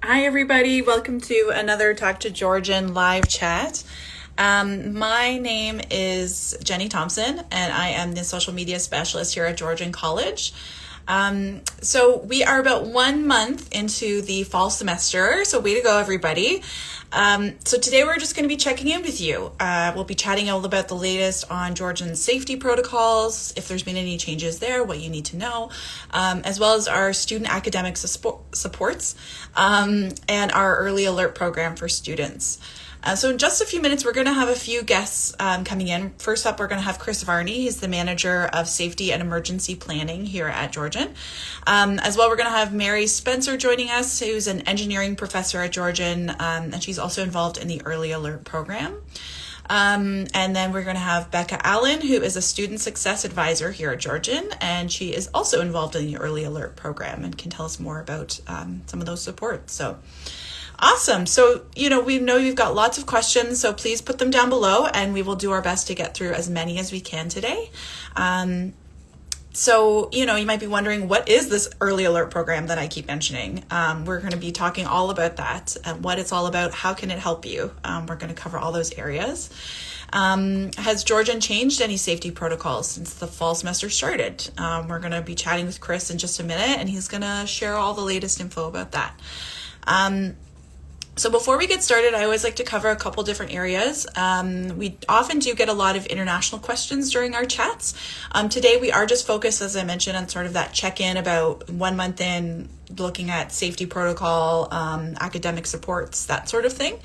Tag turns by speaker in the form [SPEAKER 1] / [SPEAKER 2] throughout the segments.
[SPEAKER 1] Hi, everybody. Welcome to another Talk to Georgian live chat. My name is Jenny Thompson, and I am the social media specialist here at Georgian College. So we are about 1 month into the fall semester, so way to go, everybody. So today we're just going to be checking in with you. We'll be chatting all about the latest on Georgian safety protocols, if there's been any changes there, what you need to know, as well as our student academic supports and our early alert program for students. So in just a few minutes, we're going to have a few guests coming in. First up, we're going to have Chris Varney. He's the manager of safety and emergency planning here at Georgian. As well, we're going to have Mary Spencer joining us, who's an engineering professor at Georgian, and she's also involved in the early alert program. And then we're going to have Becca Allen, who is a student success advisor here at Georgian, and she is also involved in the early alert program and can tell us more about some of those supports. So awesome. So, we know you've got lots of questions, so please put them down below and we will do our best to get through as many as we can today. So, you might be wondering, what is this early alert program that I keep mentioning? We're going to be talking all about that and what it's all about. How can it help you? We're going to cover all those areas. Has Georgian changed any safety protocols since the fall semester started? We're going to be chatting with Chris in just a minute, and he's going to share all the latest info about that. So before we get started, I always like to cover a couple different areas. We often do get a lot of international questions during our chats. Today we are just focused, as I mentioned, on sort of that check-in about 1 month in, looking at safety protocol, academic supports, that sort of thing.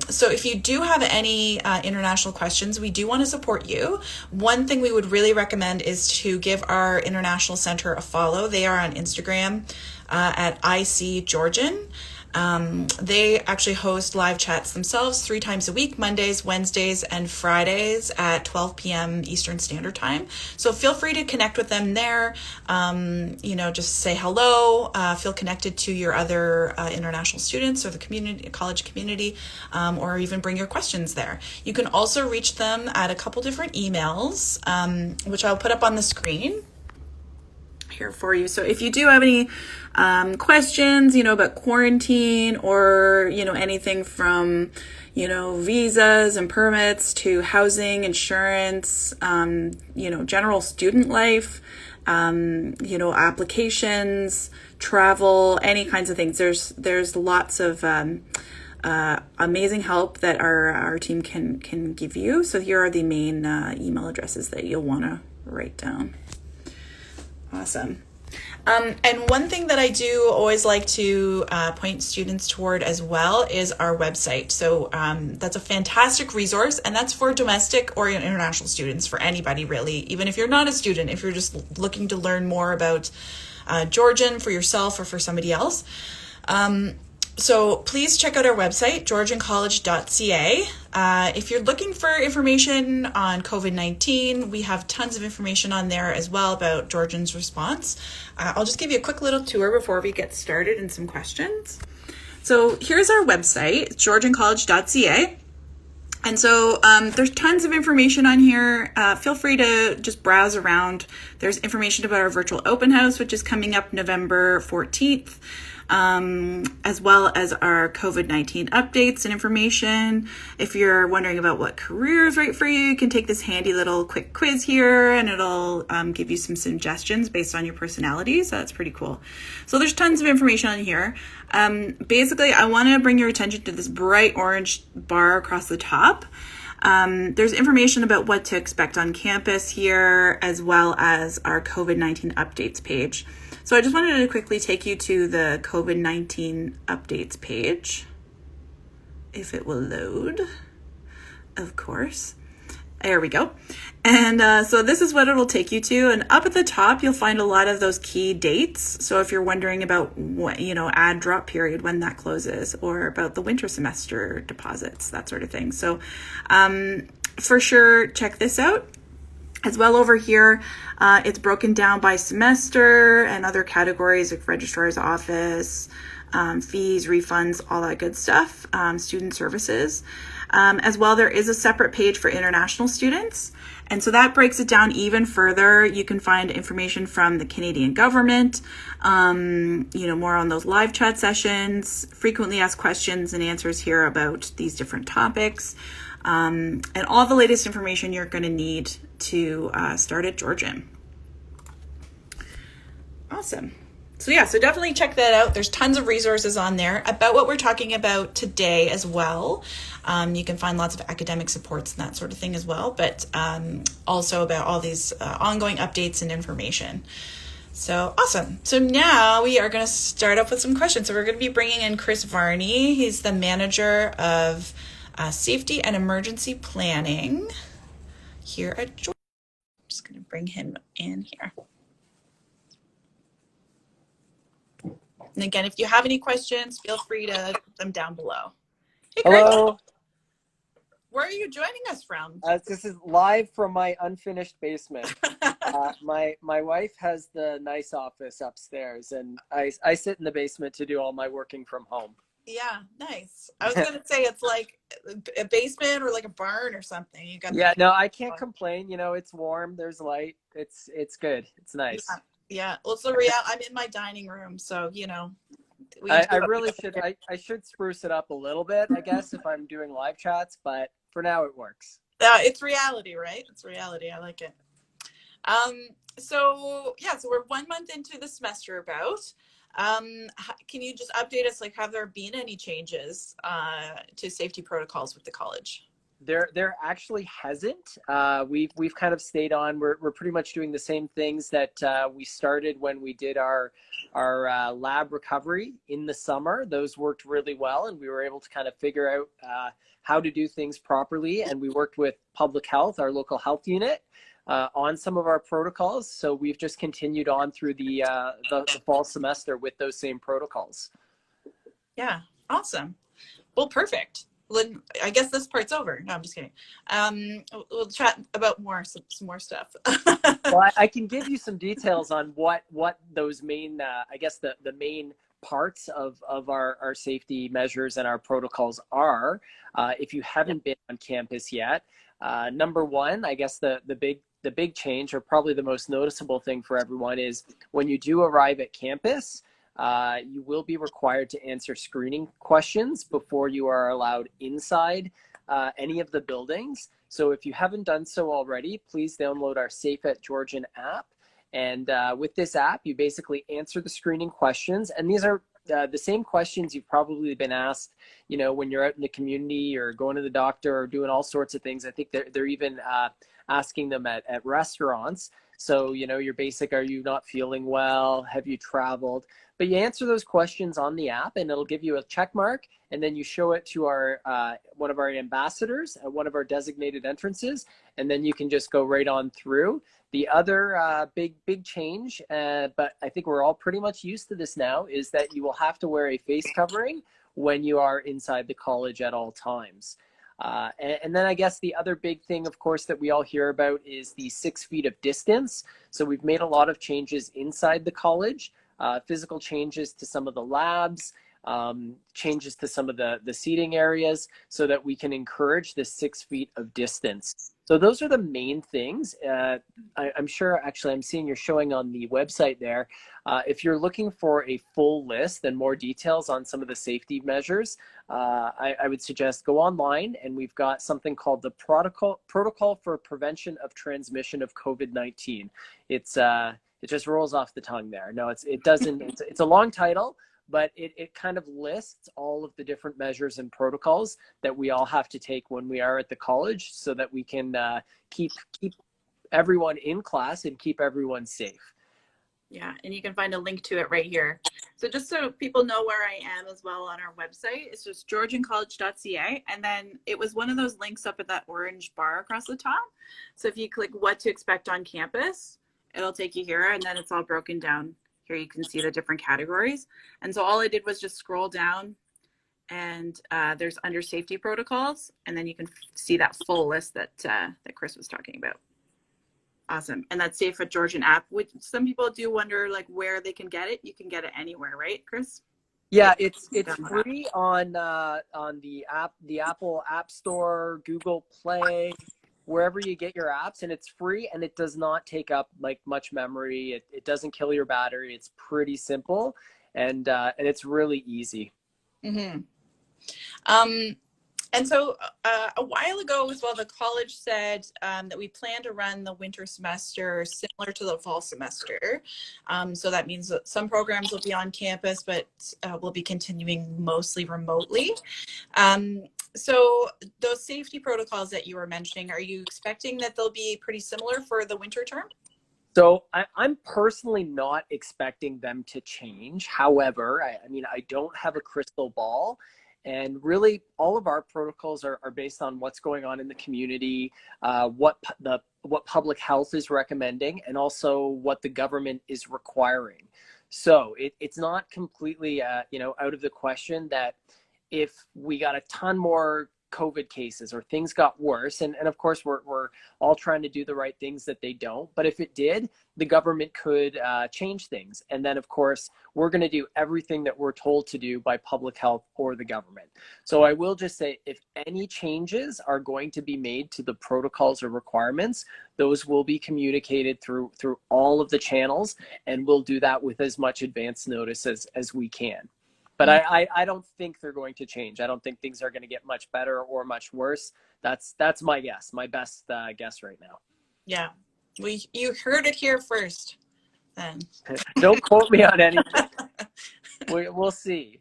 [SPEAKER 1] So if you do have any international questions, we do want to support you. One thing we would really recommend is to give our International Center a follow. They are on Instagram at IC Georgian. They actually host live chats themselves 3 times a week, Mondays, Wednesdays, and Fridays at 12 p.m. Eastern Standard Time. So feel free to connect with them there. Just say hello, feel connected to your other international students or the college community, or even bring your questions there. You can also reach them at a couple different emails, which I'll put up on the screen here for you. So if you do have any questions, about quarantine or, anything from, visas and permits to housing, insurance, general student life, applications, travel, any kinds of things. There's lots of amazing help that our team can give you. So here are the main email addresses that you'll want to write down. Awesome. And one thing that I do always like to point students toward as well is our website. So that's a fantastic resource, and that's for domestic or international students, for anybody really, even if you're not a student, if you're just looking to learn more about Georgian for yourself or for somebody else. So please check out our website, GeorgianCollege.ca. If you're looking for information on COVID-19, we have tons of information on there as well about Georgian's response. I'll just give you a quick little tour before we get started and some questions. So here's our website, GeorgianCollege.ca. And so there's tons of information on here. Feel free to just browse around. There's information about our virtual open house, which is coming up November 14th. As well as our COVID-19 updates and information. If you're wondering about what career is right for you, you can take this handy little quick quiz here, and it'll give you some suggestions based on your personality. So that's pretty cool. So there's tons of information on here. Basically, I want to bring your attention to this bright orange bar across the top. There's information about what to expect on campus here, as well as our COVID-19 updates page. So I just wanted to quickly take you to the COVID-19 updates page, if it will load, of course. There we go. And so this is what it'll take you to. And up at the top, you'll find a lot of those key dates. So if you're wondering about what, add drop period, when that closes, or about the winter semester deposits, that sort of thing. So for sure, check this out. As well over here, it's broken down by semester and other categories like registrar's office, fees, refunds, all that good stuff, student services. As well, there is a separate page for international students. And so that breaks it down even further. You can find information from the Canadian government, more on those live chat sessions, frequently asked questions and answers here about these different topics, and all the latest information you're going to need to start at Georgian. Awesome. So definitely check that out. There's tons of resources on there about what we're talking about today as well. You can find lots of academic supports and that sort of thing as well, but also about all these ongoing updates and information. So awesome. So now we are going to start off with some questions. So we're going to be bringing in Chris Varney. He's the manager of safety and emergency planning here at Georgia. I'm just going to bring him in here. And again, if you have any questions, feel free to put them down below. Hey, Chris.
[SPEAKER 2] Hello.
[SPEAKER 1] Where are you joining us from?
[SPEAKER 2] This is live from my unfinished basement. My wife has the nice office upstairs, and I sit in the basement to do all my working from home.
[SPEAKER 1] Yeah, nice. I was going to say it's like a basement or like a barn or something.
[SPEAKER 2] No, I can't complain. It's warm. There's light. It's good. It's nice.
[SPEAKER 1] Yeah. Well, it's the reality. I'm in my dining room, so
[SPEAKER 2] I really should. I should spruce it up a little bit, I guess, if I'm doing live chats. But for now, it works.
[SPEAKER 1] It's reality, right? It's reality. I like it. So we're 1 month into the semester about. Can you just update us? Like, have there been any changes to safety protocols with the college?
[SPEAKER 2] There actually hasn't. We've kind of stayed on. We're pretty much doing the same things that we started when we did our lab recovery in the summer. Those worked really well, and we were able to kind of figure out how to do things properly. And we worked with public health, our local health unit, on some of our protocols. So we've just continued on through the fall semester with those same protocols.
[SPEAKER 1] Yeah, awesome. Well, perfect. I guess this part's over. No, I'm just kidding. We'll chat about some more stuff.
[SPEAKER 2] Well, I can give you some details on what those main, I guess the main parts of our safety measures and our protocols are, if you haven't been on campus yet. Number one, I guess the big change, or probably the most noticeable thing for everyone, is when you do arrive at campus, you will be required to answer screening questions before you are allowed inside any of the buildings. So if you haven't done so already, please download our Safe at Georgian app. And with this app, you basically answer the screening questions. And these are the same questions you've probably been asked, when you're out in the community or going to the doctor or doing all sorts of things. I think they're even asking them at restaurants. So, your basic, are you not feeling well? Have you traveled? But you answer those questions on the app, and it'll give you a check mark, and then you show it to our one of our ambassadors at one of our designated entrances, and then you can just go right on through. The other big change, but I think we're all pretty much used to this now, is that you will have to wear a face covering when you are inside the college at all times. And then I guess the other big thing, of course, that we all hear about is the 6 feet of distance. So we've made a lot of changes inside the college, physical changes to some of the labs, changes to some of the seating areas, so that we can encourage the 6 feet of distance. So those are the main things. I'm sure, actually, I'm seeing you're showing on the website there. If you're looking for a full list and more details on some of the safety measures, I would suggest go online, and we've got something called the Protocol for Prevention of Transmission of COVID-19. It just rolls off the tongue there. No, it doesn't. It's a long title, but it kind of lists all of the different measures and protocols that we all have to take when we are at the college, so that we can keep everyone in class and keep everyone safe.
[SPEAKER 1] Yeah, and you can find a link to it right here. So just so people know where I am as well on our website, it's just GeorgianCollege.ca. And then it was one of those links up at that orange bar across the top. So if you click what to expect on campus, it'll take you here, and then it's all broken down. Here you can see the different categories. And so all I did was just scroll down, and there's under safety protocols, and then you can see that full list that Chris was talking about. Awesome. And that's Safe at Georgian app, which some people do wonder like where they can get it. You can get it anywhere, right, Chris?
[SPEAKER 2] Yeah, it's free on the Apple App Store, Google Play, wherever you get your apps, and it's free and it does not take up like much memory. It doesn't kill your battery. It's pretty simple and it's really easy.
[SPEAKER 1] Mm-hmm. Um, And so a while ago as well, the college said that we plan to run the winter semester similar to the fall semester. So that means that some programs will be on campus, but we'll be continuing mostly remotely. Um, so those safety protocols that you were mentioning, are you expecting that they'll be pretty similar for the winter term?
[SPEAKER 2] So I'm personally not expecting them to change. However, I mean, I don't have a crystal ball. And really, all of our protocols are based on what's going on in the community, what public health is recommending, and also what the government is requiring. So it's not completely, out of the question that if we got a ton more COVID cases or things got worse, and of course we're all trying to do the right things that they don't, but if it did, the government could change things. And then of course we're going to do everything that we're told to do by public health or the government. So I will just say, if any changes are going to be made to the protocols or requirements, those will be communicated through all of the channels, and we'll do that with as much advance notice as we can. But I don't think they're going to change. I don't think things are going to get much better or much worse. That's my guess, my best guess right now.
[SPEAKER 1] Yeah, you heard it here first then.
[SPEAKER 2] Don't quote me on anything. We'll see.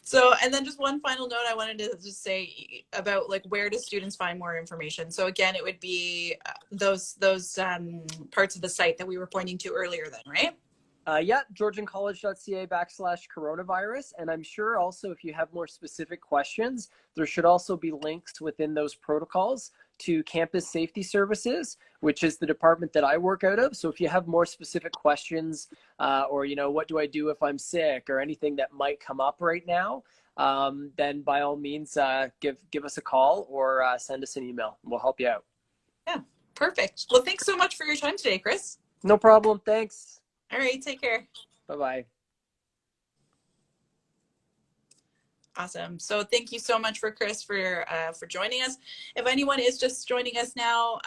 [SPEAKER 1] So, and then just one final note I wanted to just say about like where do students find more information? So again, it would be those parts of the site that we were pointing to earlier then, right?
[SPEAKER 2] Yeah, GeorgianCollege.ca /coronavirus. And I'm sure also if you have more specific questions, there should also be links within those protocols to Campus Safety Services, which is the department that I work out of. So if you have more specific questions or, what do I do if I'm sick or anything that might come up right now, then by all means, give us a call or send us an email. We'll help you out.
[SPEAKER 1] Yeah, perfect. Well, thanks so much for your time today, Chris.
[SPEAKER 2] No problem. Thanks.
[SPEAKER 1] All right, take care.
[SPEAKER 2] Bye-bye.
[SPEAKER 1] Awesome. So thank you so much for Chris for joining us. If anyone is just joining us now,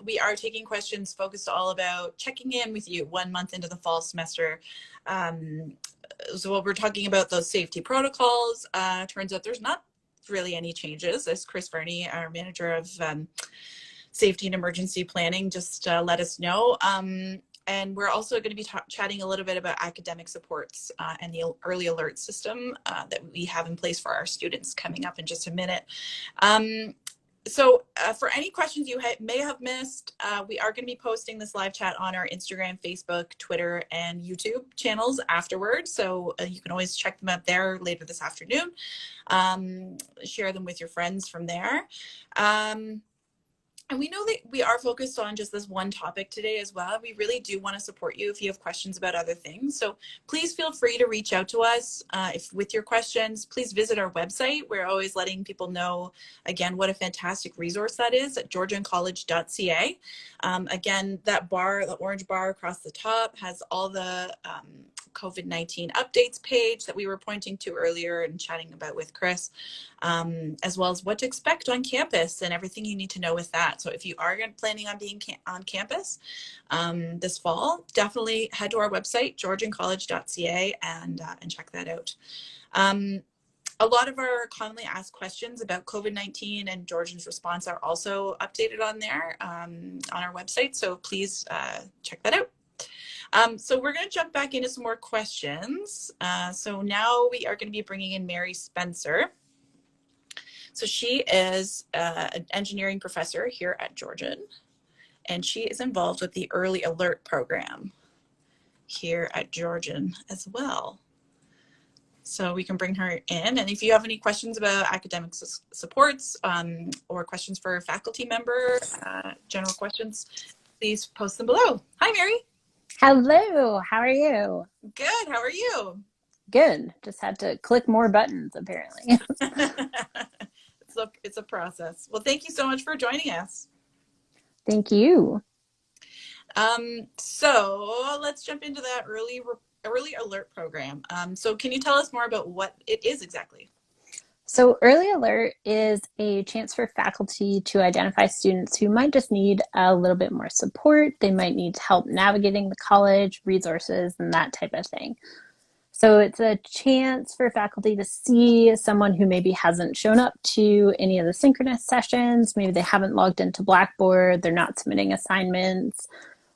[SPEAKER 1] we are taking questions focused all about checking in with you 1 month into the fall semester. So what we're talking about those safety protocols, turns out there's not really any changes, as Chris Varney, our manager of safety and emergency planning, just let us know. And we're also going to be chatting a little bit about academic supports and the early alert system that we have in place for our students coming up in just a minute. So for any questions you may have missed, we are going to be posting this live chat on our Instagram, Facebook, Twitter, and YouTube channels afterwards. So you can always check them out there later this afternoon. Share them with your friends from there. And we know that we are focused on just this one topic today as well. We really do want to support you if you have questions about other things. So please feel free to reach out to us with your questions. Please visit our website. We're always letting people know, again, what a fantastic resource that is at GeorgianCollege.ca. Again, that bar, the orange bar across the top, has all the COVID-19 updates page that we were pointing to earlier and chatting about with Chris, as well as what to expect on campus and everything you need to know with that. So if you are planning on being on campus this fall, definitely head to our website, GeorgianCollege.ca, and check that out. A lot of our commonly asked questions about COVID-19 and Georgian's response are also updated on there on our website. So please check that out. So we're going to jump back into some more questions. So now we are going to be bringing in Mary Spencer. So she is an engineering professor here at Georgian, and she is involved with the early alert program here at Georgian as well. So we can bring her in. And if you have any questions about academic supports or questions for a faculty member, general questions, please post them below. Hi, Mary.
[SPEAKER 3] Hello, how are you?
[SPEAKER 1] Good, how are you?
[SPEAKER 3] Good, just had to click more buttons apparently.
[SPEAKER 1] It's a process. Well, thank you so much for joining us.
[SPEAKER 3] Thank you.
[SPEAKER 1] So let's jump into that early Early Alert Program. So can you tell us more about what it is exactly?
[SPEAKER 3] So, Early Alert is a chance for faculty to identify students who might just need a little bit more support. They might need help navigating the college, resources, and that type of thing. So, it's a chance for faculty to see someone who maybe hasn't shown up to any of the synchronous sessions. Maybe they haven't logged into Blackboard, they're not submitting assignments,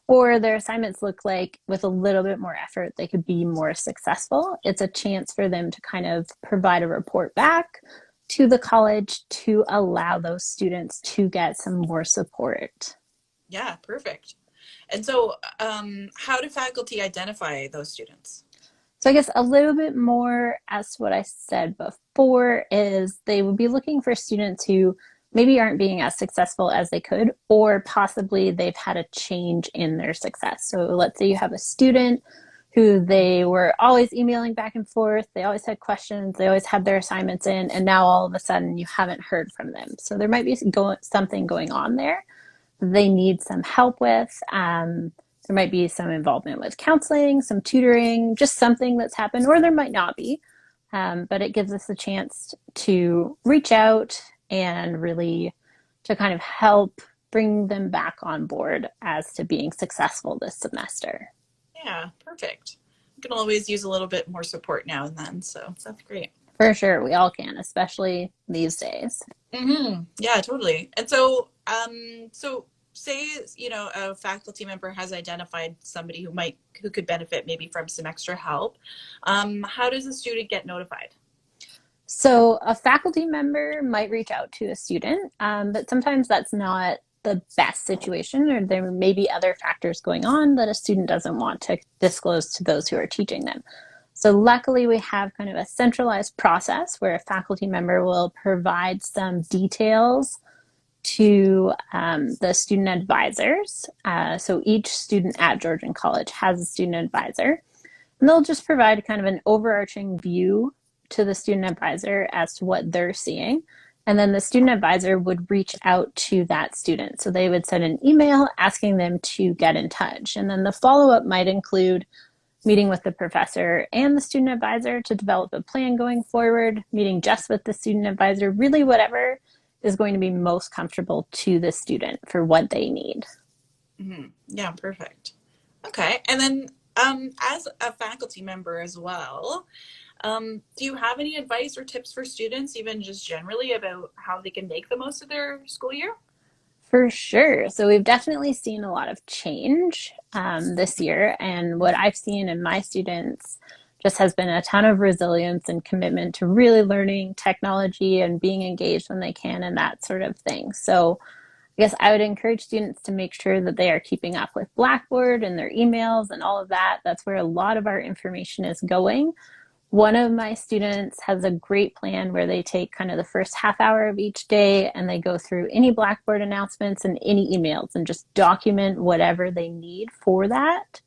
[SPEAKER 3] or their assignments look like with a little bit more effort they could be more successful. It's a chance for them to kind of provide a report back to the college to allow those students to get some more support.
[SPEAKER 1] Yeah, perfect. And so how do faculty identify those students?
[SPEAKER 3] So I guess a little bit more as what I said before is they would be looking for students who maybe aren't being as successful as they could, or possibly they've had a change in their success. So let's say you have a student who they were always emailing back and forth, they always had questions, they always had their assignments in, and now all of a sudden you haven't heard from them. So there might be something going on there they need some help with. There might be some involvement with counseling, some tutoring, just something that's happened, or there might not be. But it gives us a chance to reach out and really to kind of help bring them back on board as to being successful this semester.
[SPEAKER 1] Yeah, perfect. You can always use a little bit more support now and then, so that's great.
[SPEAKER 3] For sure, we all can, especially these days.
[SPEAKER 1] Yeah, totally. And so, so say, you know, a faculty member has identified somebody who could benefit maybe from some extra help. How does a student get notified?
[SPEAKER 3] So a faculty member might reach out to a student, but sometimes that's not the best situation, or there may be other factors going on that a student doesn't want to disclose to those who are teaching them. So luckily we have kind of a centralized process where a faculty member will provide some details to the student advisors. So each student at Georgian College has a student advisor, and they'll just provide kind of an overarching view to the student advisor as to what they're seeing. And then the student advisor would reach out to that student. So they would send an email asking them to get in touch. And then the follow-up might include meeting with the professor and the student advisor to develop a plan going forward, meeting just with the student advisor, really whatever is going to be most comfortable to the student for what they need.
[SPEAKER 1] Yeah, perfect. Okay. And then as a faculty member as well, do you have any advice or tips for students, even just generally, about how they can make the most of their school year?
[SPEAKER 3] For sure. So we've definitely seen a lot of change this year. And what I've seen in my students just has been a ton of resilience and commitment to really learning technology and being engaged when they can and that sort of thing. So I guess I would encourage students to make sure that they are keeping up with Blackboard and their emails and all of that. That's where a lot of our information is going. One of my students has a great plan where they take kind of the first half hour of each day and they go through any Blackboard announcements and any emails and just document whatever they need for that.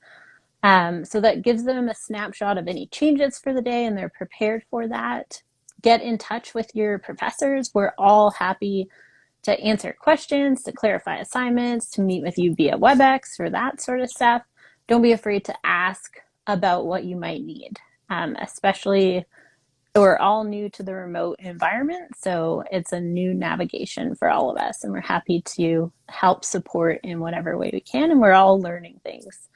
[SPEAKER 3] So that gives them a snapshot of any changes for the day and they're prepared for that. Get in touch with your professors. We're all happy to answer questions, to clarify assignments, to meet with you via WebEx or that sort of stuff. Don't be afraid to ask about what you might need. Especially we're all new to the remote environment, so it's a new navigation for all of us, and we're happy to help support in whatever way we can, and we're all learning things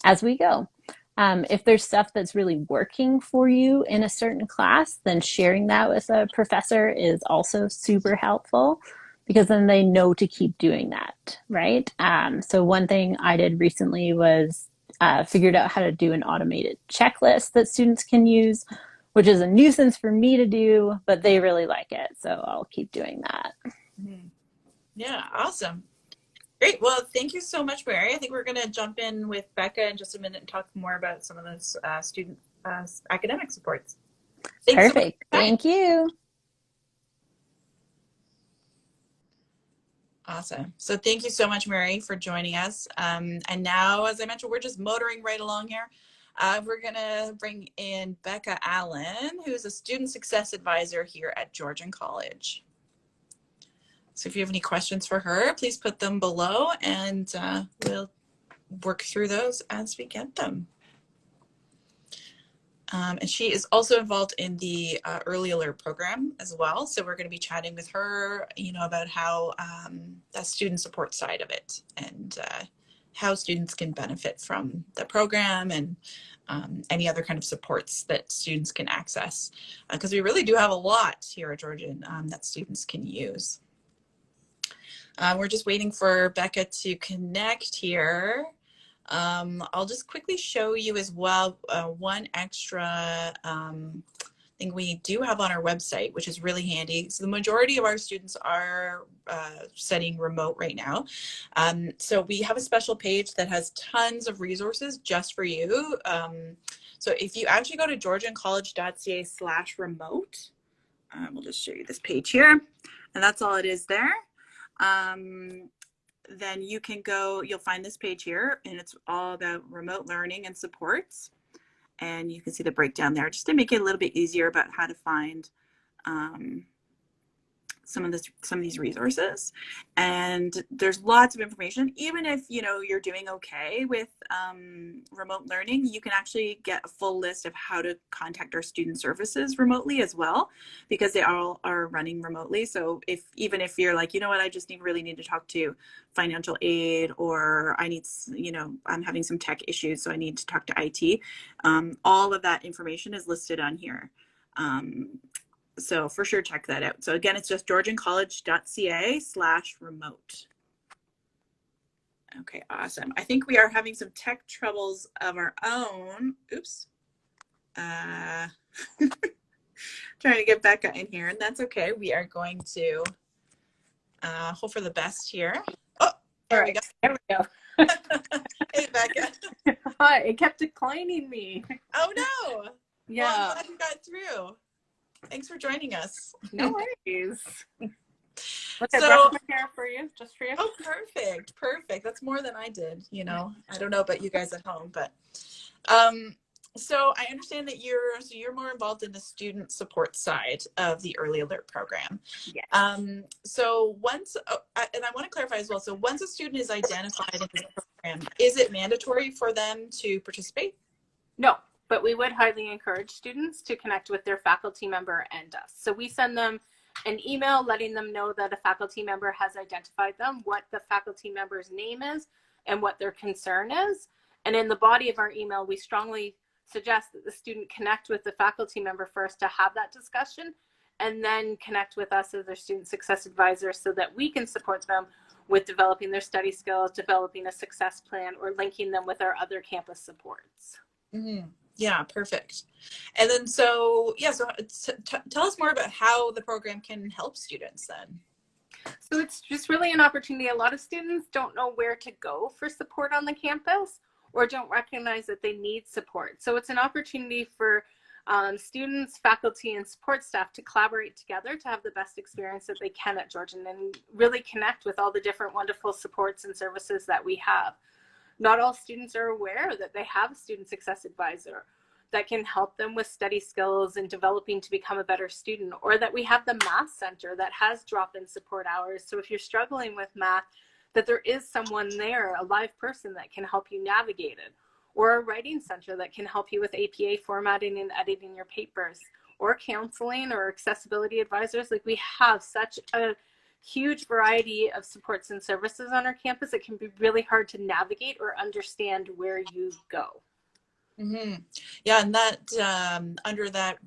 [SPEAKER 3] as we go. If there's stuff that's really working for you in a certain class, then sharing that with a professor is also super helpful because then they know to keep doing that, right? So one thing I did recently was figured out how to do an automated checklist that students can use, which is a nuisance for me to do, but they really like it. So I'll keep doing that.
[SPEAKER 1] Yeah, awesome. Great. Well, thank you so much, Mary. I think we're going to jump in with Becca in just a minute and talk more about some of those student academic supports. Thanks
[SPEAKER 3] Perfect.
[SPEAKER 1] So much.
[SPEAKER 3] Thank you.
[SPEAKER 1] Awesome. So thank you so much, Mary, for joining us. And now, as I mentioned, we're just motoring right along here. We're going to bring in Becca Allen, who's a student success advisor here at Georgian College. So if you have any questions for her, please put them below and we'll work through those as we get them. And she is also involved in the early alert program as well. So we're going to be chatting with her, about how the student support side of it, and how students can benefit from the program, and any other kind of supports that students can access. Because we really do have a lot here at Georgian that students can use. We're just waiting for Becca to connect here. I'll just quickly show you as well one extra thing we do have on our website, which is really handy. So the majority of our students are studying remote right now. So we have a special page that has tons of resources just for you. So if you actually go to GeorgianCollege.ca/remote, we'll just show you this page here, and that's all it is there. Then you can go, you'll find this page here, and it's all about remote learning and supports. And you can see the breakdown there, just to make it a little bit easier about how to find some of these resources. And there's lots of information. Even if you're doing okay with remote learning, you can actually get a full list of how to contact our student services remotely as well, because they all are running remotely. So even if you're like, you know what, I just really need to talk to financial aid, or I need, I'm having some tech issues, so I need to talk to IT, all of that information is listed on here. So for sure, check that out. So again, it's just GeorgianCollege.ca/remote. Okay, awesome. I think we are having some tech troubles of our own. Oops. Trying to get Becca in here, and that's okay. We are going to hope for the best here. Oh, there we go.
[SPEAKER 4] There we go.
[SPEAKER 1] Hey, Becca.
[SPEAKER 4] Hi, it kept declining me.
[SPEAKER 1] Oh, no.
[SPEAKER 4] Yeah.
[SPEAKER 1] Well, I'm glad you got through. Thanks for joining us.
[SPEAKER 4] No worries. Look, I
[SPEAKER 1] So,
[SPEAKER 4] brushed my hair for you, just for you.
[SPEAKER 1] Oh, perfect. Perfect. That's more than I did, I don't know about you guys at home, but so I understand that you're more involved in the student support side of the early alert program.
[SPEAKER 4] Yes.
[SPEAKER 1] So once, and I want to clarify as well, so once a student is identified in this program, is it mandatory for them to participate?
[SPEAKER 4] No, but we would highly encourage students to connect with their faculty member and us. So we send them an email letting them know that a faculty member has identified them, what the faculty member's name is, and what their concern is. And in the body of our email, we strongly suggest that the student connect with the faculty member first to have that discussion, and then connect with us as their student success advisor so that we can support them with developing their study skills, developing a success plan, or linking them with our other campus supports.
[SPEAKER 1] Mm-hmm. Yeah, perfect. And then so tell us more about how the program can help students then.
[SPEAKER 4] So it's just really an opportunity. A lot of students don't know where to go for support on the campus, or don't recognize that they need support. So it's an opportunity for students, faculty, and support staff to collaborate together to have the best experience that they can at Georgian, and really connect with all the different wonderful supports and services that we have. Not all students are aware that they have a student success advisor that can help them with study skills and developing to become a better student, or that we have the math center that has drop-in support hours. So if you're struggling with math, that there is someone there, a live person that can help you navigate it, or a writing center that can help you with APA formatting and editing your papers, or counseling or accessibility advisors. Like, we have such a huge variety of supports and services on our campus. It can be really hard to navigate or understand where you go.
[SPEAKER 1] Mm-hmm. Yeah, and that under that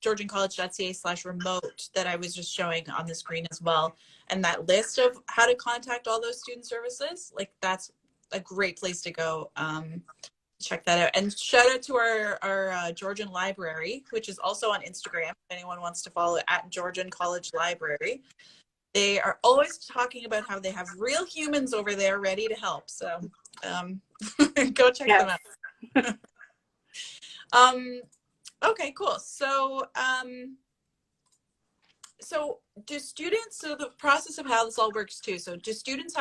[SPEAKER 1] GeorgianCollege.ca/remote that I was just showing on the screen as well, and that list of how to contact all those student services, like, that's a great place to go. Check that out, and shout out to our Georgian Library, which is also on Instagram. If anyone wants to follow it, at Georgian College Library. They are always talking about how they have real humans over there ready to help. So go check them out. Okay, cool. So do students, so the process of how this all works too, so do students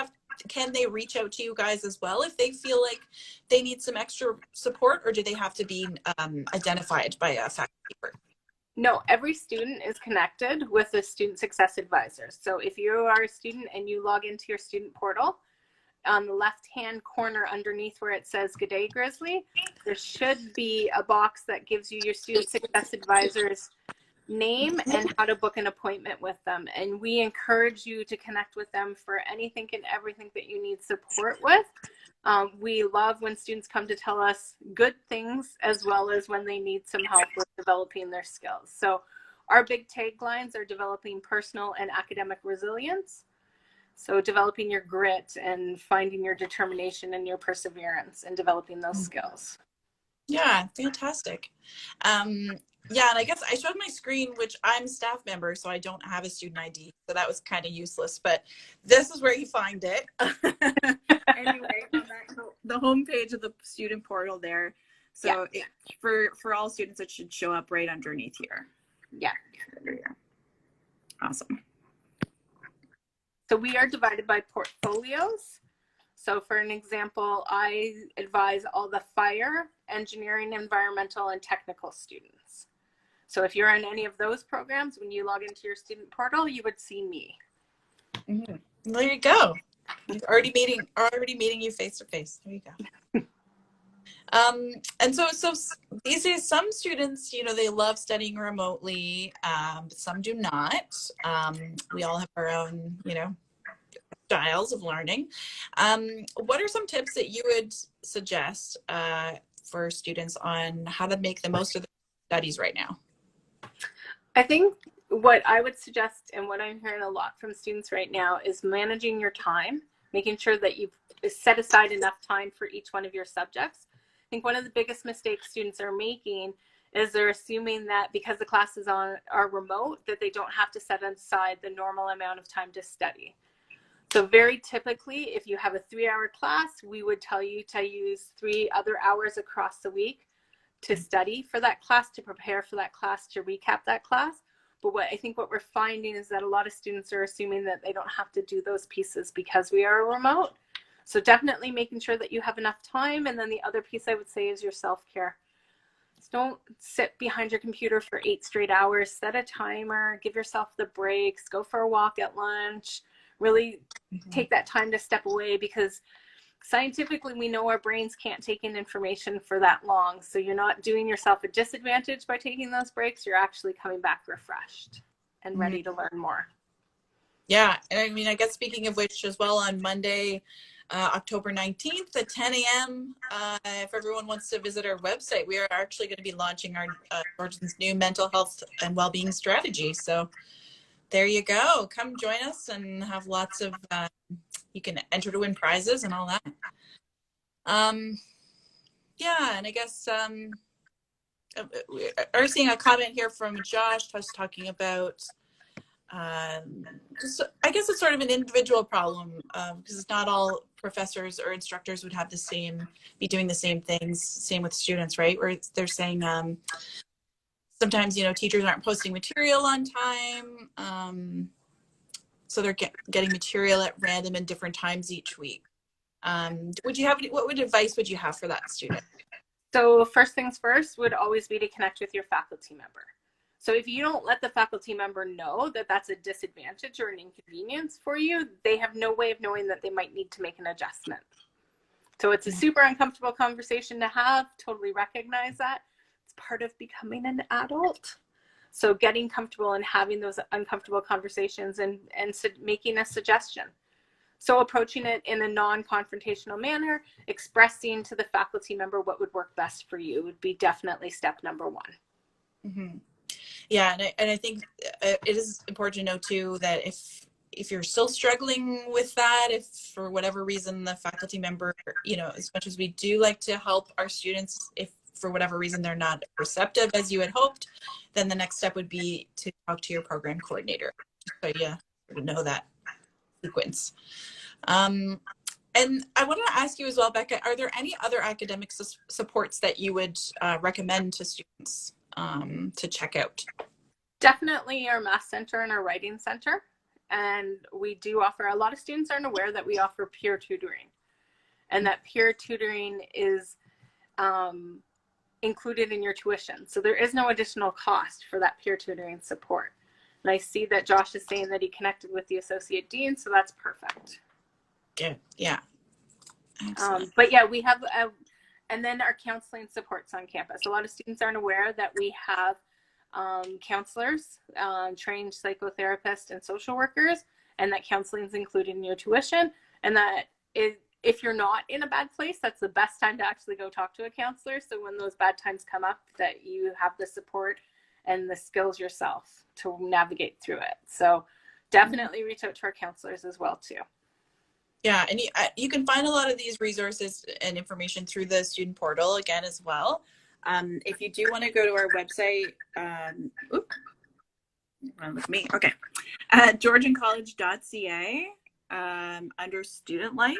[SPEAKER 1] can they reach out to you guys as well if they feel like they need some extra support, or do they have to be identified by a faculty member?
[SPEAKER 4] No, every student is connected with a student success advisor. So if you are a student and you log into your student portal, on the left-hand corner underneath where it says Good Day Grizzly, there should be a box that gives you your student success advisor's name and how to book an appointment with them. And we encourage you to connect with them for anything and everything that you need support with. We love when students come to tell us good things as well as when they need some help with developing their skills. So our big taglines are developing personal and academic resilience. So developing your grit and finding your determination and your perseverance and developing those skills.
[SPEAKER 1] Yeah, fantastic. Yeah, and I guess I showed my screen, which I'm a staff member, so I don't have a student ID, so that was kind of useless, but this is where you find it. Anyway, on the homepage of the student portal there. So yeah. For all students, it should show up right underneath here.
[SPEAKER 4] Yeah.
[SPEAKER 1] Awesome.
[SPEAKER 4] So we are divided by portfolios. So for an example, I advise all the fire, engineering, environmental, and technical students. So if you're in any of those programs, when you log into your student portal, you would see me.
[SPEAKER 1] Mm-hmm. There you go. Already meeting you face to face. There you go. And so these days, some students, they love studying remotely, but some do not. We all have our own, styles of learning. What are some tips that you would suggest for students on how to make the most of their studies right now?
[SPEAKER 4] I think what I would suggest, and what I'm hearing a lot from students right now, is managing your time, making sure that you've set aside enough time for each one of your subjects. I think one of the biggest mistakes students are making is they're assuming that because the classes are remote, that they don't have to set aside the normal amount of time to study. So very typically, if you have a 3-hour class, we would tell you to use 3 other hours across the week to study for that class, to prepare for that class, to recap that class. But what we're finding is that a lot of students are assuming that they don't have to do those pieces because we are remote. So definitely making sure that you have enough time. And then the other piece I would say is your self-care. Just don't sit behind your computer for 8 straight hours. Set a timer, give yourself the breaks, go for a walk at lunch, really take that time to step away, because scientifically we know our brains can't take in information for that long. So you're not doing yourself a disadvantage by taking those breaks. You're actually coming back refreshed and ready to learn more.
[SPEAKER 1] Yeah, and I mean, I guess speaking of which as well, on Monday, October 19th at 10 a.m., if everyone wants to visit our website, we are actually going to be launching our Georgian's new mental health and well-being strategy. So there you go. Come join us and have lots of, you can enter to win prizes and all that. Yeah, and I guess we are seeing a comment here from Josh just talking about just, I guess it's sort of an individual problem, because not all professors or instructors would have be doing the same things, same with students, right? Where they're saying sometimes, teachers aren't posting material on time, so they're getting material at random and different times each week. What advice would you have for that student?
[SPEAKER 4] So first things first would always be to connect with your faculty member. So if you don't let the faculty member know that that's a disadvantage or an inconvenience for you, they have no way of knowing that they might need to make an adjustment. So it's a super uncomfortable conversation to have. Totally recognize that. It's part of becoming an adult. So getting comfortable and having those uncomfortable conversations and making a suggestion. So approaching it in a non-confrontational manner, expressing to the faculty member what would work best for you would be definitely step number 1.
[SPEAKER 1] Mm-hmm. Yeah, and I think it is important to know too that if you're still struggling with that, if for whatever reason the faculty member, as much as we do like to help our students, if for whatever reason they're not receptive as you had hoped, then the next step would be to talk to your program coordinator. So yeah, to know that sequence. And I wanted to ask you as well, Becca, are there any other academic supports that you would recommend to students to check out?
[SPEAKER 4] Definitely our math center and our writing center. And we do offer, a lot of students aren't aware that we offer peer tutoring, and that peer tutoring is included in your tuition. So there is no additional cost for that peer tutoring support. And I see that Josh is saying that he connected with the associate dean, so that's perfect.
[SPEAKER 1] Good. Yeah. Excellent.
[SPEAKER 4] But yeah, we have, and then our counseling supports on campus. A lot of students aren't aware that we have counselors, trained psychotherapists and social workers, and that counseling is included in your tuition. And that is, if you're not in a bad place, that's the best time to actually go talk to a counselor. So when those bad times come up, that you have the support and the skills yourself to navigate through it. So definitely reach out to our counselors as well too.
[SPEAKER 1] Yeah, and you can find a lot of these resources and information through the student portal again as well. If you do want to go to our website, with me, okay, GeorgianCollege.ca, under student life,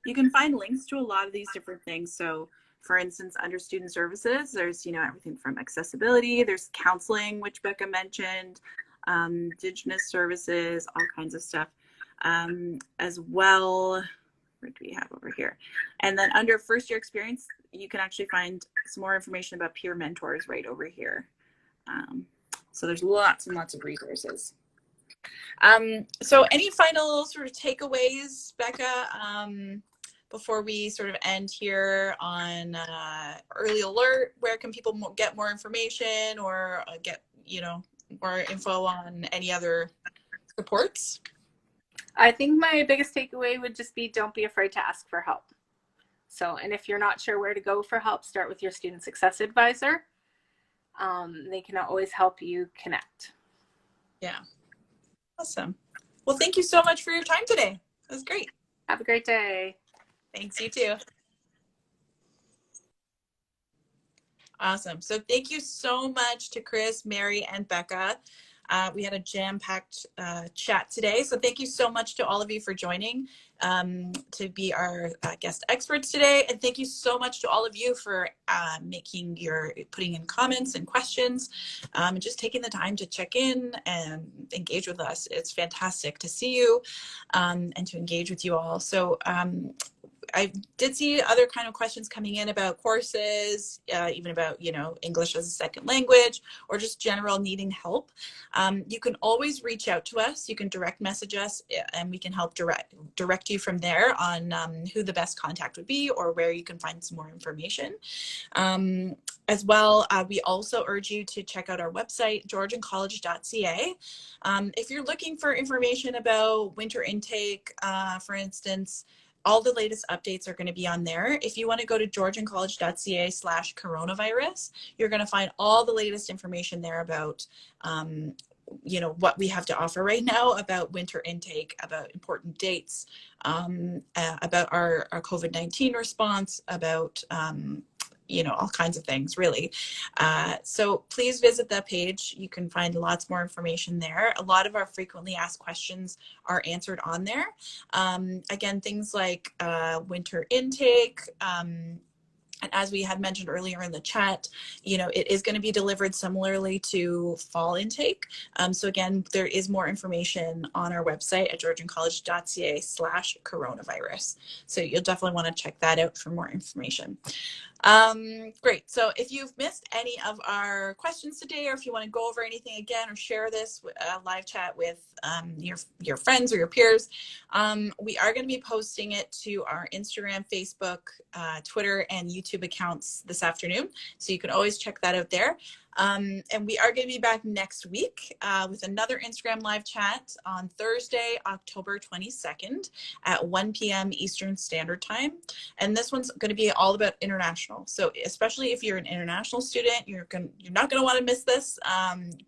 [SPEAKER 1] you can find links to a lot of these different things. So for instance, under student services, there's, everything from accessibility, there's counseling, which Becca mentioned, Indigenous services, all kinds of stuff. As well, what do we have over here? And then under first year experience, you can actually find some more information about peer mentors right over here. So there's lots and lots of resources. So any final sort of takeaways, Becca, before we sort of end here on early alert? Where can people get more information or get, more info on any other supports?
[SPEAKER 4] I think my biggest takeaway would just be, don't be afraid to ask for help. So, and if you're not sure where to go for help, start with your student success advisor. They can always help you connect.
[SPEAKER 1] Yeah. Awesome. Well, thank you so much for your time today. That was great.
[SPEAKER 4] Have a great day.
[SPEAKER 1] Thanks, you too. Awesome. So thank you so much to Chris, Mary, and Becca. We had a jam-packed chat today. So thank you so much to all of you for joining to be our guest experts today. And thank you so much to all of you for putting in comments and questions, and just taking the time to check in and engage with us. It's fantastic to see you and to engage with you all. So I did see other kind of questions coming in about courses, even about, English as a second language, or just general needing help. You can always reach out to us. You can direct message us, and we can help direct you from there on who the best contact would be or where you can find some more information. As well, we also urge you to check out our website, GeorgianCollege.ca. If you're looking for information about winter intake, for instance, all the latest updates are going to be on there. If you want to go to GeorgianCollege.ca/coronavirus, you're going to find all the latest information there about, what we have to offer right now about winter intake, about important dates, about our COVID-19 response, about, all kinds of things, really. So please visit that page. You can find lots more information there. A lot of our frequently asked questions are answered on there. Again, things like winter intake, and as we had mentioned earlier in the chat, it is going to be delivered similarly to fall intake. So again, there is more information on our website at GeorgianCollege.ca/coronavirus. So you'll definitely want to check that out for more information. Great. So if you've missed any of our questions today, or if you want to go over anything again or share this live chat with your friends or your peers, we are going to be posting it to our Instagram, Facebook, Twitter, and YouTube accounts this afternoon. So you can always check that out there. And we are going to be back next week with another Instagram live chat on Thursday, October 22nd at 1 p.m. Eastern Standard Time. And this one's going to be all about international. So especially if you're an international student, you're not going to want to miss this.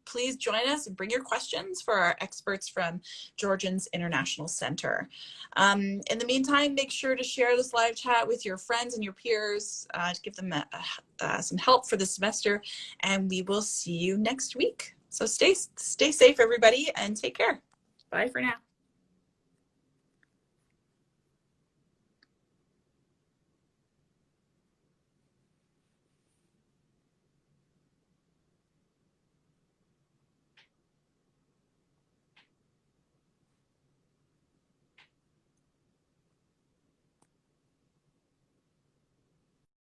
[SPEAKER 1] Please join us and bring your questions for our experts from Georgian's International Center. In the meantime, make sure to share this live chat with your friends and your peers to give them some help for the semester. And we will see you next week. So stay safe, everybody, and take care. Bye for now.